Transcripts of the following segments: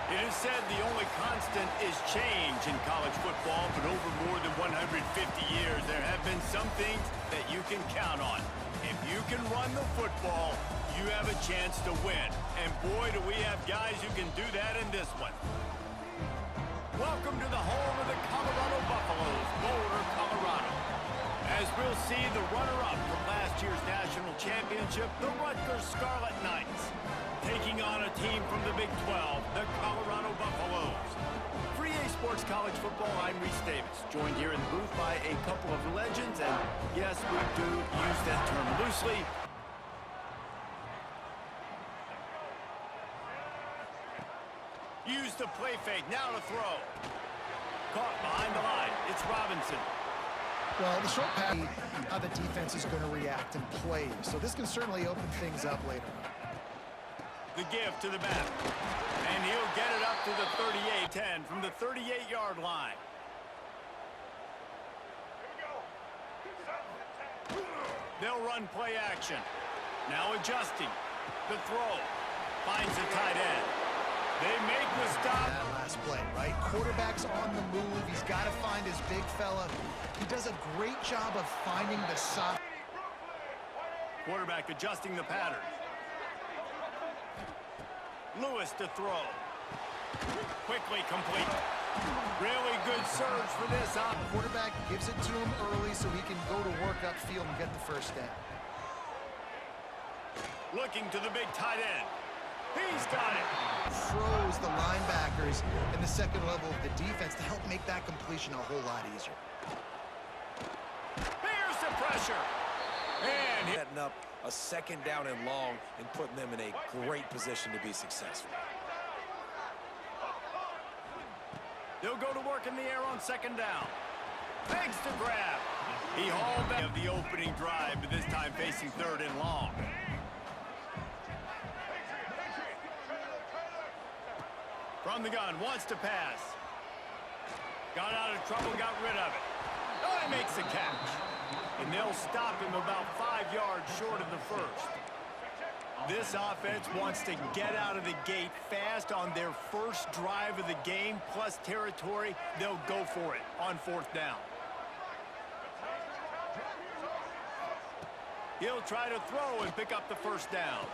It is said the only constant is change in college football, but over more than 150 years, there have been some things that you can count on. If you can run the football, you have a chance to win. And boy, do we have guys who can do that in this one. Welcome to the home of the Colorado Buffaloes, Boulder, Colorado. As we'll see, the runner-up from last year's national championship, the Rutgers Scarlet Knights, taking on a team from the Big 12, the Colorado Buffaloes. For EA Sports College Football, I'm Reese Davis, joined here in the booth by a couple of legends, and yes, we do use that term loosely. Use the play fake, now to throw. Caught behind the line, it's Robinson. Well, the short pass, how the defense is going to react and play, so this can certainly open things up later on. The give to the back, and he'll get it up to the 38-10 from the 38-yard line. They'll run play action. Now adjusting. The throw. Finds the tight end. They make the stop. That last play, right? Quarterback's on the move. He's got to find his big fella. He does a great job of finding the soft. Quarterback adjusting the pattern. Lewis to throw. Quickly complete. Really good surge for this. Quarterback gives it to him early so he can go to work upfield and get the first down. Looking to the big tight end. He's got it. Froze the linebackers in the second level of the defense to help make that completion a whole lot easier. Here's the pressure. And setting up a second down and long and putting them in a great position to be successful. They'll go to work in the air on second down. Begs to grab. He hauled back of the opening drive, but this time facing third and long. From the gun, wants to pass. Got out of trouble, got rid of it. Oh, he makes the catch. And they'll stop him about 5 yards short of the first. This offense wants to get out of the gate fast on their first drive of the game, plus territory. They'll go for it on fourth down. He'll try to throw and pick up the first down.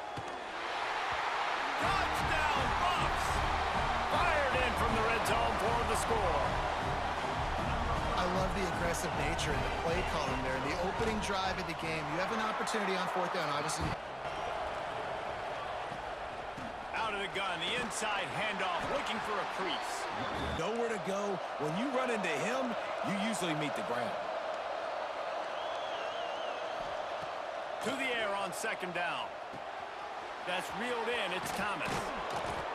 Touchdown, Buffs! Fired in from the red zone for the score. I love the aggressive nature in the play column there. In the opening drive of the game, you have an opportunity on fourth down, obviously. Out of the gun, the inside handoff, looking for a crease. Nowhere to go. When you run into him, you usually meet the ground. To the air on second down. That's reeled in, it's Thomas.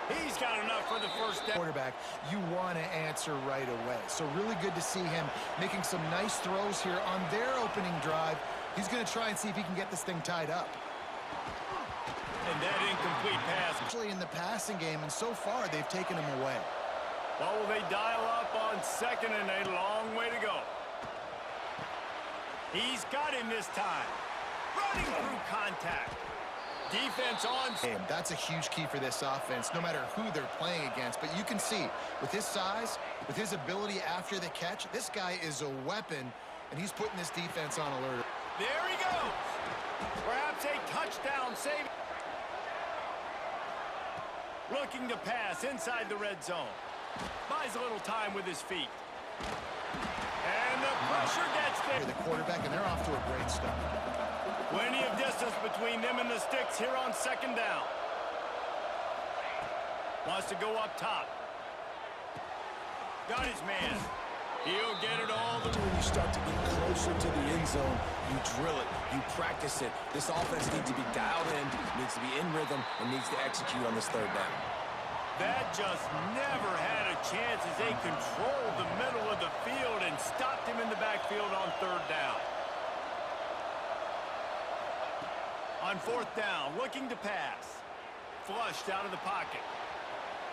He's got enough for the first down. Quarterback, you want to answer right away. So really good to see him making some nice throws here on their opening drive. He's going to try and see if he can get this thing tied up. And that incomplete pass. Actually in the passing game, and so far they've taken him away. Well, will they dial up on second and a long way to go? He's got him this time. Running through contact. Defense on. That's a huge key for this offense, no matter who they're playing against. But you can see, with his size, with his ability after the catch, this guy is a weapon, and he's putting this defense on alert. There he goes. Perhaps a touchdown save. Looking to pass inside the red zone. Buys a little time with his feet. And the pressure gets there. The quarterback, and they're off to a great start. Plenty of distance between them and the sticks here on second down. Wants to go up top. Got his man. He'll get it all. When you start to get closer to the end zone, you drill it, you practice it. This offense needs to be dialed in, needs to be in rhythm, and needs to execute on this third down. That just never had a chance as they controlled the middle of the field and stopped him in the backfield on third down. On fourth down, looking to pass. Flushed out of the pocket.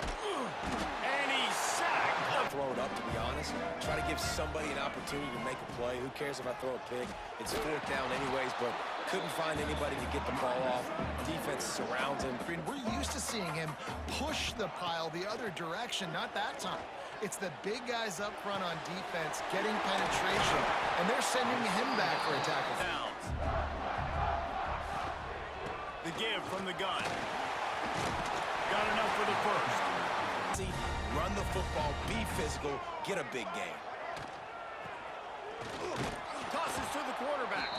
And he's sacked. Throw it up, to be honest. Try to give somebody an opportunity to make a play. Who cares if I throw a pick? It's fourth down anyways, but Couldn't find anybody to get the ball off. Defense surrounds him. We're used to seeing him push the pile the other direction, not that time. It's the big guys up front on defense getting penetration, and they're sending him back for a tackle. Downs. The give from the gun. Got enough for the first. Run the football, be physical, get a big game. Tosses to the quarterback.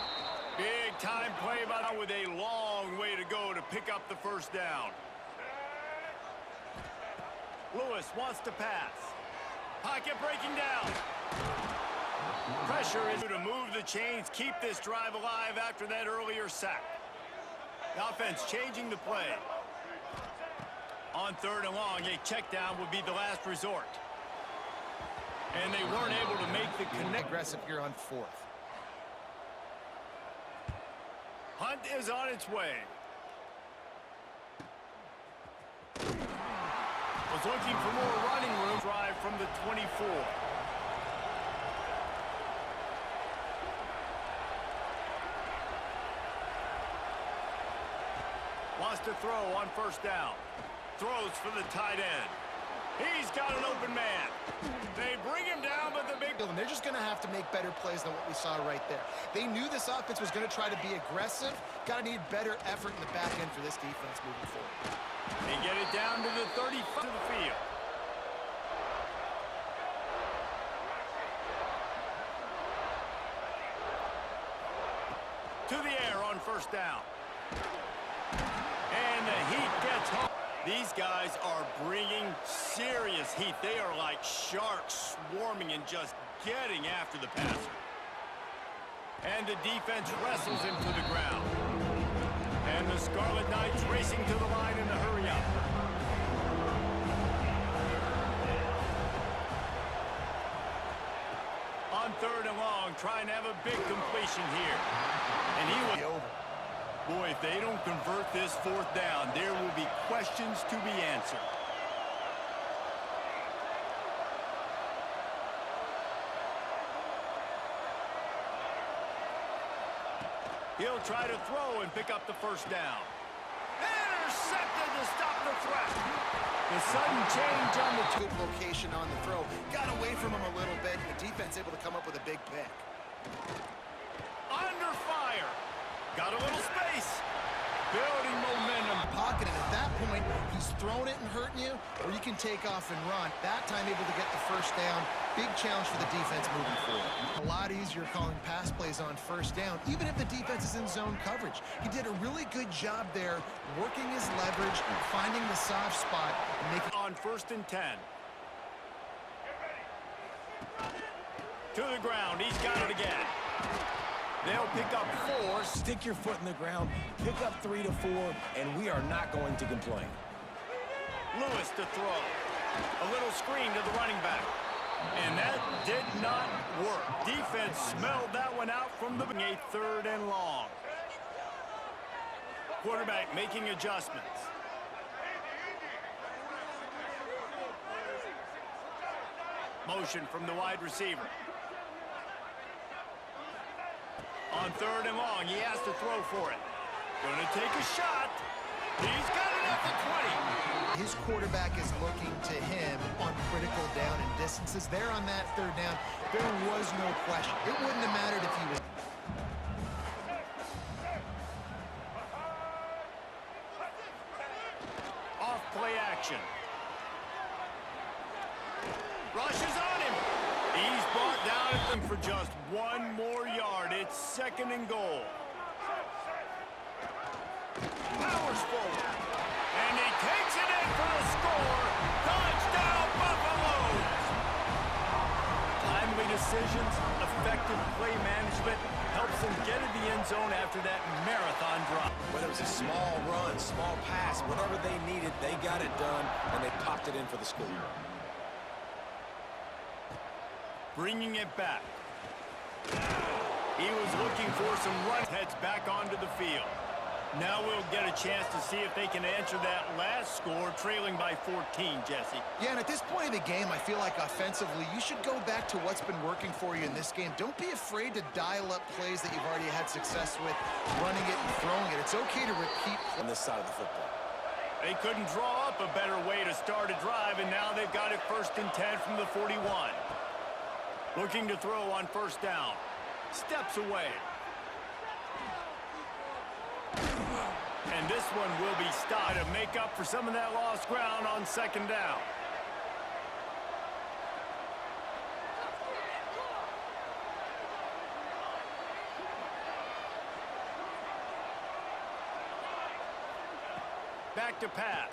Big time play by with a long way to go to pick up the first down. Lewis wants to pass. Pocket breaking down. Pressure is to move the chains, keep this drive alive after that earlier sack. The offense changing the play. On 3rd and long, a check down would be the last resort. And they weren't able to make the connect. Aggressive here on 4th. Hunt is on its way. Was looking for more running room. Drive from the 24. Wants to throw on 1st down. Throws for the tight end. He's got an open man. They bring him down, but the big... And they're just going to have to make better plays than what we saw right there. They knew this offense was going to try to be aggressive. Got to need better effort in the back end for this defense moving forward. They get it down to the 35 to the field. To the air on 1st down. And the heat gets home. These guys are bringing serious heat. They are like sharks swarming and just getting after the passer. And the defense wrestles him to the ground. And the Scarlet Knights racing to the line in a hurry up. On 3rd and long, trying to have a big completion here. And he will be over. Boy, if they don't convert this 4th down, there will be questions to be answered. He'll try to throw and pick up the 1st down. Intercepted to stop the threat. The sudden change on the good location on the throw. Got away from him a little bit, and the defense able to come up with a big pick. Under fire. Got a little space. Building momentum. Pocket, and at that point, he's throwing it and hurting you, or you can take off and run. That time able to get the 1st down. Big challenge for the defense moving forward. A lot easier calling pass plays on 1st down, even if the defense is in zone coverage. He did a really good job there, working his leverage, finding the soft spot, and making... On 1st and 10. To the ground. He's got it again. They'll pick up 4. Stick your foot in the ground, pick up 3 to 4, and we are not going to complain. Lewis to throw. A little screen to the running back. And that did not work. Defense smelled that one out from the 3rd and long. Quarterback making adjustments. Motion from the wide receiver. On 3rd and long, he has to throw for it. Gonna take a shot. He's got it at the 20. His quarterback is looking to him on critical down and distances. There on that 3rd down, there was no question. It wouldn't have mattered if he was... Off play action. Rushes on him. He's brought down at them for just 1 more yard. It's 2nd and goal. Powers forward. And he takes it in for the score. Touchdown, Buffaloes! Timely decisions, effective play management helps them get in the end zone after that marathon drop. Whether it was a small run, small pass, whatever they needed, they got it done, and they popped it in for the score. Bringing it back. He was looking for some run. Heads back onto the field. Now we'll get a chance to see if they can answer that last score, trailing by 14, Jesse. Yeah, and at this point of the game, I feel like offensively, you should go back to what's been working for you in this game. Don't be afraid to dial up plays that you've already had success with, running it and throwing it. It's okay to repeat On this side of the football. They couldn't draw up a better way to start a drive, and now they've got it 1st and 10 from the 41. Looking to throw on 1st down. Steps away. And this one will be stopped to make up for some of that lost ground on 2nd down. Back to pass.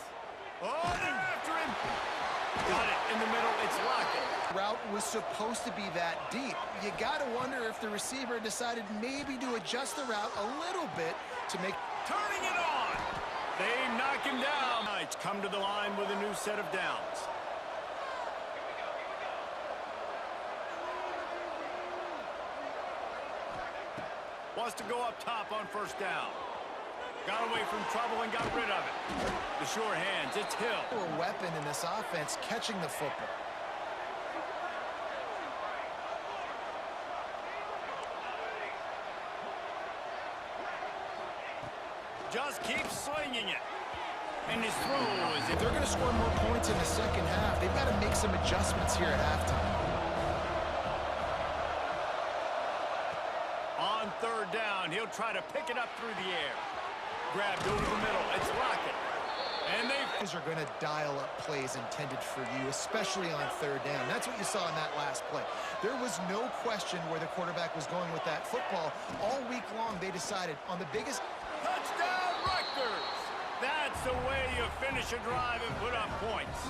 Oh, they're after him. Got it in the middle. It's Lockett. route was supposed to be that deep. You got to wonder if the receiver decided maybe to adjust the route a little bit to make... Turning it on. They knock him down. Knights come to the line with a new set of downs. Wants to go up top on 1st down. Got away from trouble and got rid of it. The sure hands, it's Hill. A weapon in this offense, catching the football. Just keeps slinging it. And his throw is... If they're going to score more points in the second half, they've got to make some adjustments here at halftime. On 3rd down, he'll try to pick it up through the air. Grabbed over the middle. It's Lockett. And they Are going to dial up plays intended for you, especially on 3rd down. That's what you saw in that last play. There was no question where the quarterback was going with that football. All week long, they decided on the biggest... touchdown, Rutgers! That's the way you finish a drive and put up points.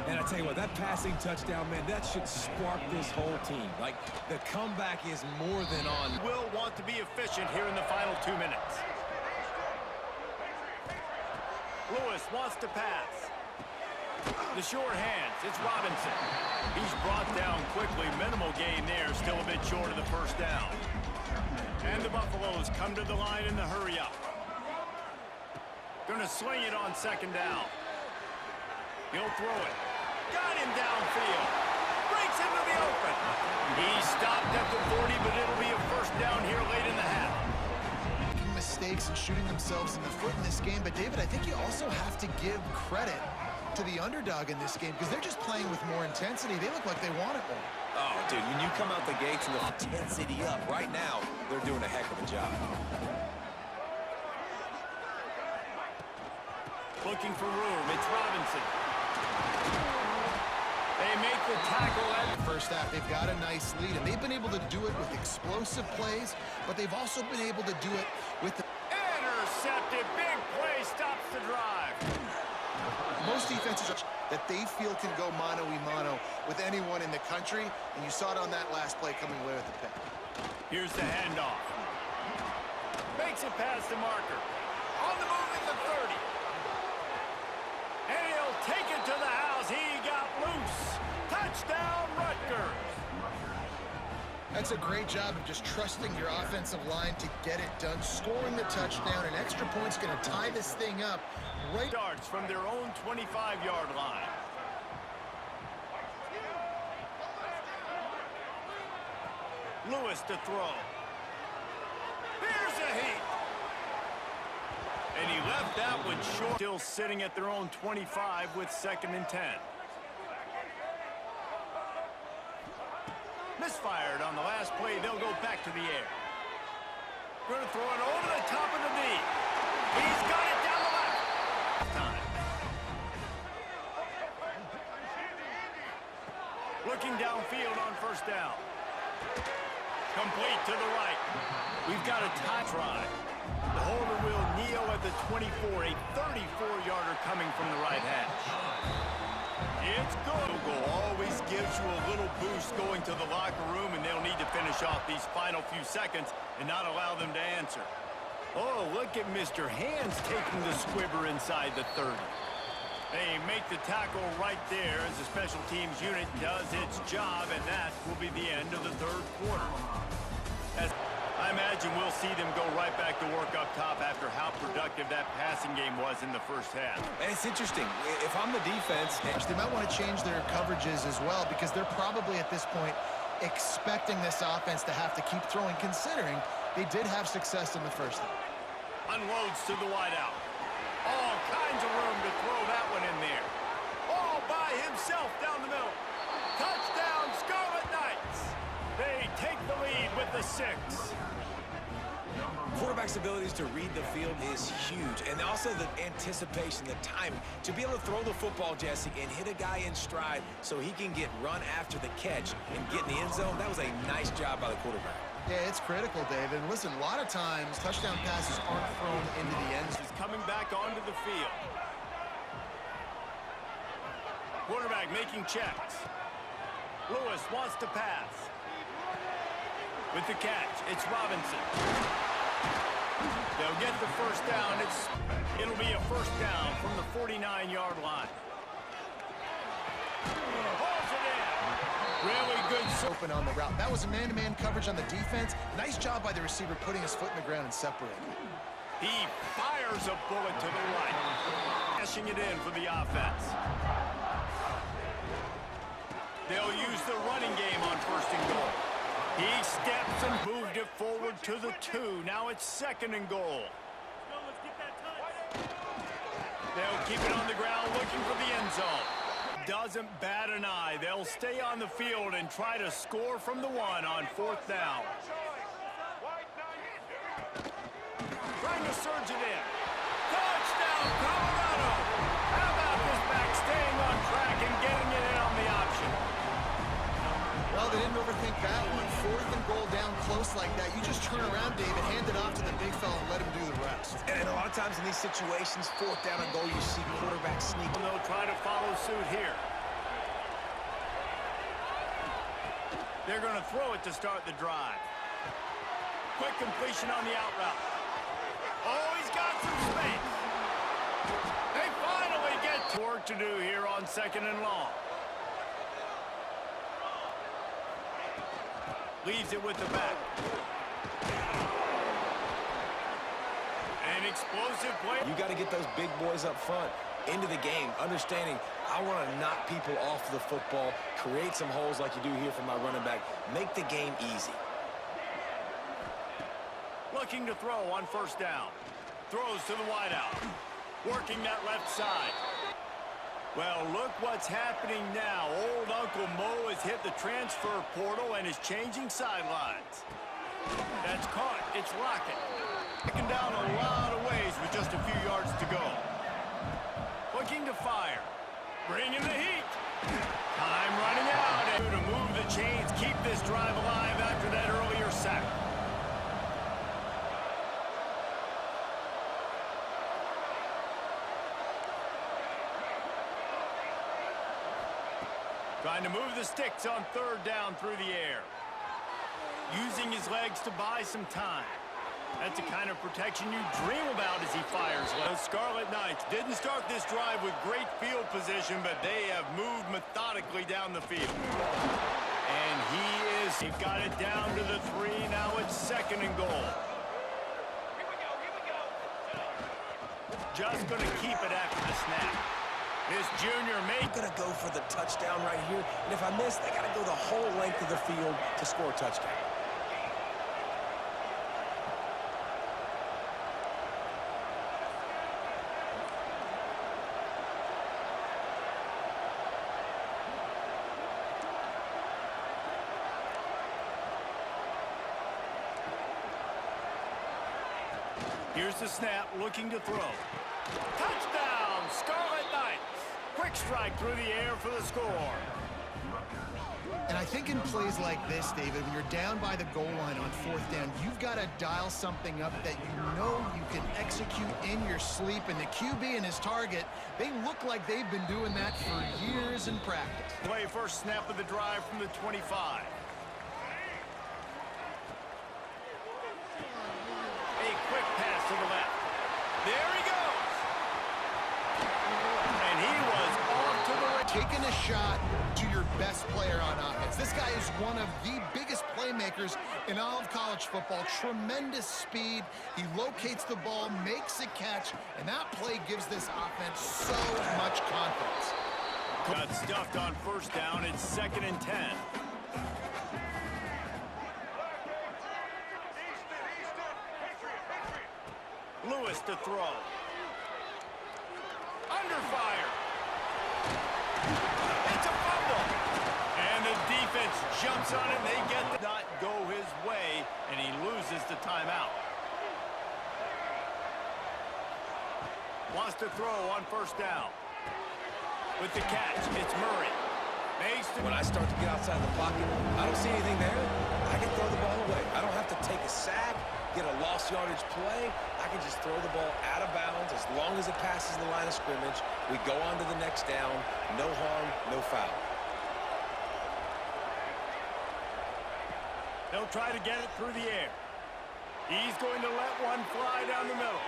And I tell you what, that passing touchdown, man, that should spark this whole team. Like, the comeback is more than on. Will want to be efficient here in the final 2 minutes. Lewis wants to pass. The sure hands, it's Robinson. He's brought down quickly. Minimal gain there, still a bit short of the 1st down. And the Buffaloes come to the line in the hurry up. Gonna swing it on 2nd down. He'll throw it. Got him downfield. Breaks into the open. He stopped at the 40, but it'll be a 1st down here late in the half. Making mistakes and shooting themselves in the foot in this game. But, David, I think you also have to give credit to the underdog in this game because they're just playing with more intensity. They look like they want it more. Oh, dude, when you come out the gates and the intensity up, right now, they're doing a heck of a job. Looking for room. It's Robinson. They make the tackle at The first half, they've got a nice lead, and they've been able to do it with explosive plays, but they've also been able to do it with the... intercepted. Big play stops the drive. Most defenses that they feel can go mano-a-mano with anyone in the country, and you saw it on that last play coming away with the pick. Here's the handoff. Makes it past the marker. On the move at the 30. And he'll take it to the house. He got loose. Touchdown, Rutgers. That's a great job of just trusting your offensive line to get it done, scoring the touchdown. An extra point's going to tie this thing up. Right Starts from their own 25-yard line. Lewis to throw. Here's a heat. And he left that one short. Still sitting at their own 25 with 2nd and 10. Misfired on the last play. They'll go back to the air. Going to throw it over the top of the knee. He's got it down the left. Time. Looking downfield on 1st down. Complete to the right. We've got a tie try. The holder will kneel at the 24, a 34-yarder coming from the right hash. It's good. Always gives you a little boost going to the locker room, and they'll need to finish off these final few seconds and not allow them to answer. Oh, look at Mr. Hands taking the squibber inside the 30. They make the tackle right there as the special teams unit does its job, and that will be the end of the 3rd quarter. As I I imagine we'll see them go right back to work up top after how productive that passing game was in the first half. And it's interesting. If I'm the defense... They might want to change their coverages as well because they're probably at this point expecting this offense to have to keep throwing, considering they did have success in the first half. Unloads to the wideout. All kinds of room to throw that one in there. All by himself down the middle. Touchdown, Scarlet Knights. They take the lead with the 6. Quarterback's abilities to read the field is huge, and also the anticipation, the timing. To be able to throw the football, Jesse, and hit a guy in stride so he can get run after the catch and get in the end zone, that was a nice job by the quarterback. Yeah, it's critical, David. And listen, a lot of times touchdown passes aren't thrown into the end zone. He's coming back onto the field. Quarterback making checks. Lewis wants to pass. With the catch, it's Robinson. They'll get the first down. It'll be a first down from the 49-yard line. Pulls it in. Really good. Open on the route. That was a man-to-man coverage on the defense. Nice job by the receiver putting his foot in the ground and separating. He fires a bullet to the right. Cashing it in for the offense. They'll use the running game on first and goal. He steps and moved it forward to the 2. Now it's second and goal. They'll keep it on the ground looking for the end zone. Doesn't bat an eye. They'll stay on the field and try to score from the 1 on fourth down. Trying to surge it in. Touchdown, Colorado! How about this back staying on track and getting it in on the option? Well, they didn't overthink that one. Fourth and goal down close like that. You just turn around, David, hand it off to the big fella and let him do the rest. And a lot of times in these situations, fourth down and goal, you see quarterbacks sneak. They'll try to follow suit here. They're going to throw it to start the drive. Quick completion on the out route. Oh, he's got some space. They finally get to work to do here on second and long. Leaves it with the back. An explosive play. You got to get those big boys up front into the game, understanding I want to knock people off the football, create some holes like you do here for my running back, make the game easy. Looking to throw on first down. Throws to the wideout. Working that left side. Well, look what's happening now. Old Uncle Mo has hit the transfer portal and is changing sidelines. That's caught. It's Lockett. Taken down a lot of ways with just a few yards to go. Looking to fire. Bringing the heat. Time running out. And to move the chains, keep this drive alive after that earlier sack. Trying to move the sticks on third down through the air. Using his legs to buy some time. That's the kind of protection you dream about as he fires. The Scarlet Knights didn't start this drive with great field position, but they have moved methodically down the field. And he got it down to the 3. Now it's second and goal. Just going to keep it after the snap. This junior may Gonna go for the touchdown right here, and if I miss, they gotta go the whole length of the field to score a touchdown. Here's the snap, looking to throw. Touchdown, Scarlet Knights. Quick strike through the air for the score. And I think in plays like this, David, when you're down by the goal line on fourth down, you've got to dial something up that you know you can execute in your sleep. And the QB and his target, they look like they've been doing that for years in practice. Play first snap of the drive from the 25. A quick pass to the left. There he goes. And he was off to the right. Taking a shot to your best player on offense. This guy is one of the biggest players playmakers in all of college football. Tremendous speed. He locates the ball, makes a catch, and that play gives this offense so much confidence. Got stuffed on first down. It's 2nd and 10. Lewis to throw. Under fire. It's a fumble. And the defense jumps on it. They get to not go his way, and he loses the timeout. Wants to throw on first down. With the catch, it's Murray. When I start to get outside the pocket, I don't see anything there. I can throw the ball away. I don't have to take a sack, get a lost yardage play. I can just throw the ball out of bounds as long as it passes the line of scrimmage. We go on to the next down. No harm, no foul. They'll try to get it through the air. He's going to let one fly down the middle.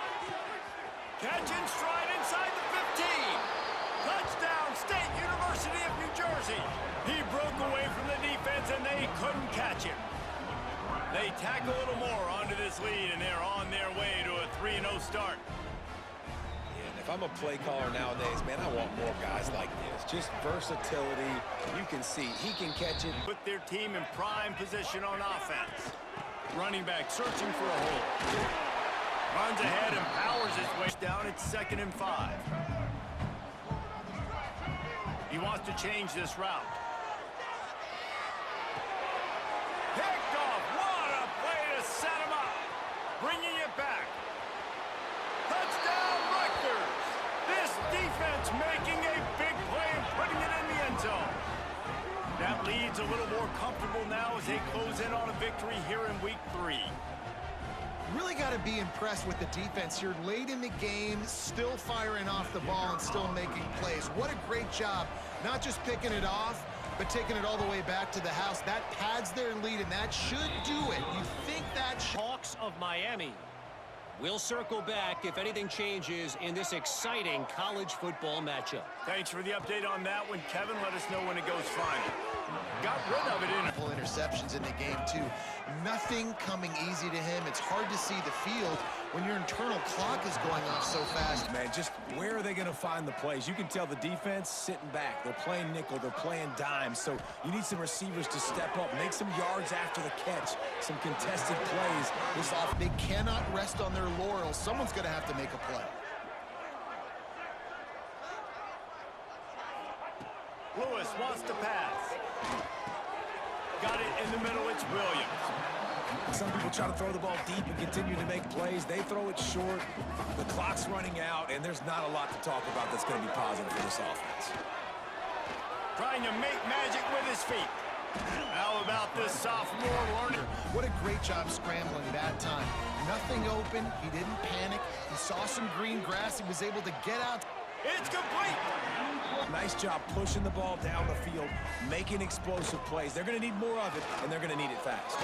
Catch and stride inside the 15. Touchdown, State University of New Jersey. He broke away from the defense, and they couldn't catch him. They tack a little more onto this lead, and they're on their way to a 3-0 start. Yeah, and if I'm a play caller nowadays, man, I want more guys like this. Just versatility. You can see he can catch it. Put their team in prime position on offense. Running back searching for a hole. Runs ahead and powers his way down. It's 2nd and 5. He wants to change this route. Picked off. What a play to set him up. Bringing it back. Touchdown, Rutgers. This defense making a big play and putting it in the end zone. That lead's a little more comfortable now as they close in on a victory here in week 3. Really got to be impressed with the defense here late in the game, still firing off the ball and still making plays. What a great job, not just picking it off, but taking it all the way back to the house. That pads their lead, and that should do it. You think that... Hawks of Miami. We'll circle back if anything changes in this exciting college football matchup. Thanks for the update on that one, Kevin. Let us know when it goes final. Got rid of it in. Interceptions in the game, too. Nothing coming easy to him. It's hard to see the field when your internal clock is going off so fast. Man, just where are they going to find the plays? You can tell the defense sitting back. They're playing nickel. They're playing dime. So you need some receivers to step up, make some yards after the catch, some contested plays. They cannot rest on their laurels. Someone's going to have to make a play. Lewis wants to pass. Got it in the middle. It's Williams. Some people try to throw the ball deep and continue to make plays. They throw it short. The clock's running out, and there's not a lot to talk about that's going to be positive for this offense. Trying to make magic with his feet. How about this sophomore learner? What a great job scrambling that time. Nothing open. He didn't panic. He saw some green grass. He was able to get out. It's complete. Nice job pushing the ball down the field, making explosive plays. They're going to need more of it, and they're going to need it fast.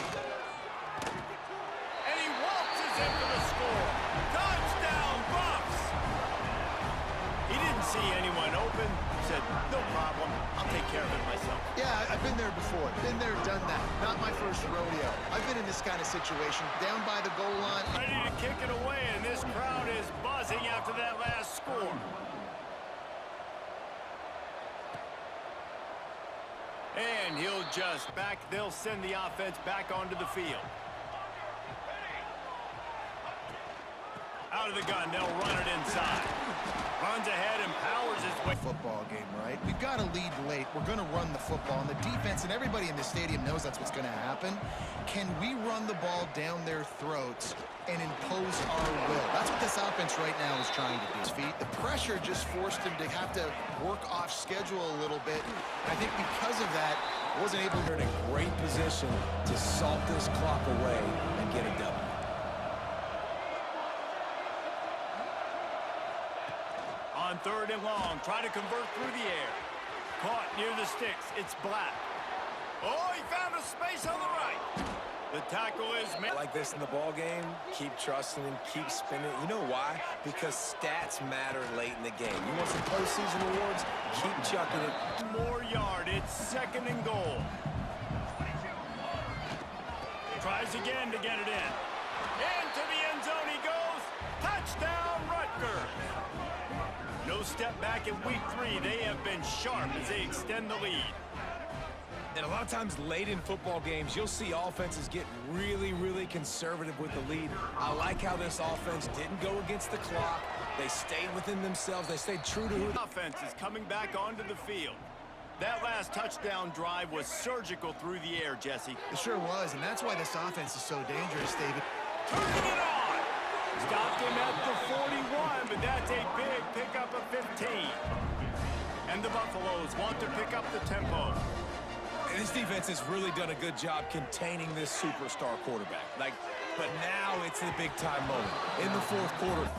And he waltzes into the score. Touchdown, Buffs. He didn't see anyone open. Said, no problem. I'll take care of it myself. Yeah, I've been there before. Been there, done that. Not my first rodeo. I've been in this kind of situation. Down by the goal line. Ready to kick it away, and this crowd is buzzing after that last score. And he'll just they'll send the offense back onto the field. Out of the gun, they'll run it inside. Runs ahead and powers his way. Football game, right? We've got to lead late. We're going to run the football, and the defense and everybody in the stadium knows that's what's going to happen. Can we run the ball down their throats and impose our will? That's what this offense right now is trying to do. His feet. The pressure just forced him to have to work off schedule a little bit. I think because of that, wasn't able to... They're in a great position to salt this clock away and get a W. On 3rd and long, try to convert through the air. Caught near the sticks. It's Black. Oh, he found a space on the right. The tackle is made. Like this in the ball game, keep trusting him, keep spinning. You know why? Because stats matter late in the game. You want some postseason awards? Keep chucking it. More yard. It's 2nd and goal. Tries again to get it in. Into the end zone he goes. Touchdown, Rutgers. No step back in week 3. They have been sharp as they extend the lead. And a lot of times late in football games, you'll see offenses get really, really conservative with the lead. I like how this offense didn't go against the clock. They stayed within themselves. They stayed true to who the offense is coming back onto the field. That last touchdown drive was surgical through the air, Jesse. It sure was, and that's why this offense is so dangerous, David. Turning it on! Stopped him at the 41, but that's a big pickup of 15. And the Buffaloes want to pick up the tempo. And this defense has really done a good job containing this superstar quarterback. But now it's the big-time moment in the fourth quarter.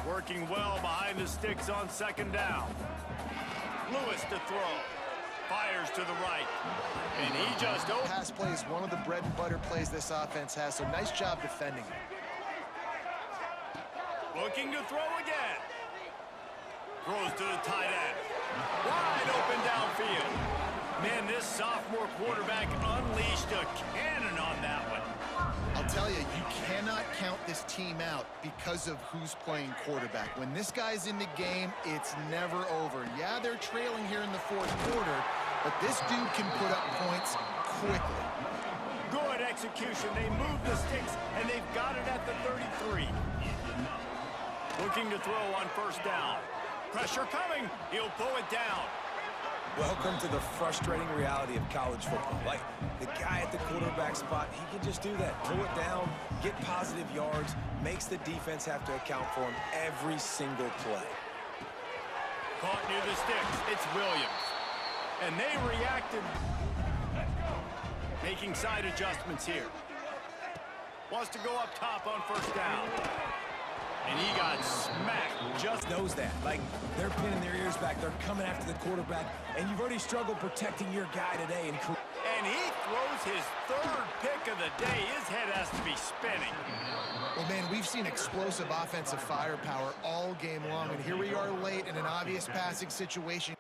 Working well behind the sticks on second down. Lewis to throw. Fires to the right. And he just opened. Pass play is one of the bread and butter plays this offense has, so nice job defending it. Looking to throw again. Throws to the tight end. Wide open downfield. Man, this sophomore quarterback unleashed a cannon on that one. I'll tell you, you cannot count this team out because of who's playing quarterback. When this guy's in the game, it's never over. Yeah, they're trailing here in the fourth quarter, but this dude can put up points quickly. Good execution. They move the sticks, and they've got it at the 33. Looking to throw on first down. Pressure coming. He'll pull it down. Welcome to the frustrating reality of college football. Like, the guy at the quarterback spot, he can just do that. Pull it down, get positive yards, makes the defense have to account for him every single play. Caught near the sticks. It's Williams. And they reacted. Making side adjustments here. Wants to go up top on first down. And he got smacked. Just knows that. Like, they're pinning their ears back. They're coming after the quarterback. And you've already struggled protecting your guy today. And he throws his third pick of the day. His head has to be spinning. Well, man, we've seen explosive offensive firepower all game long. And here we are late in an obvious passing situation.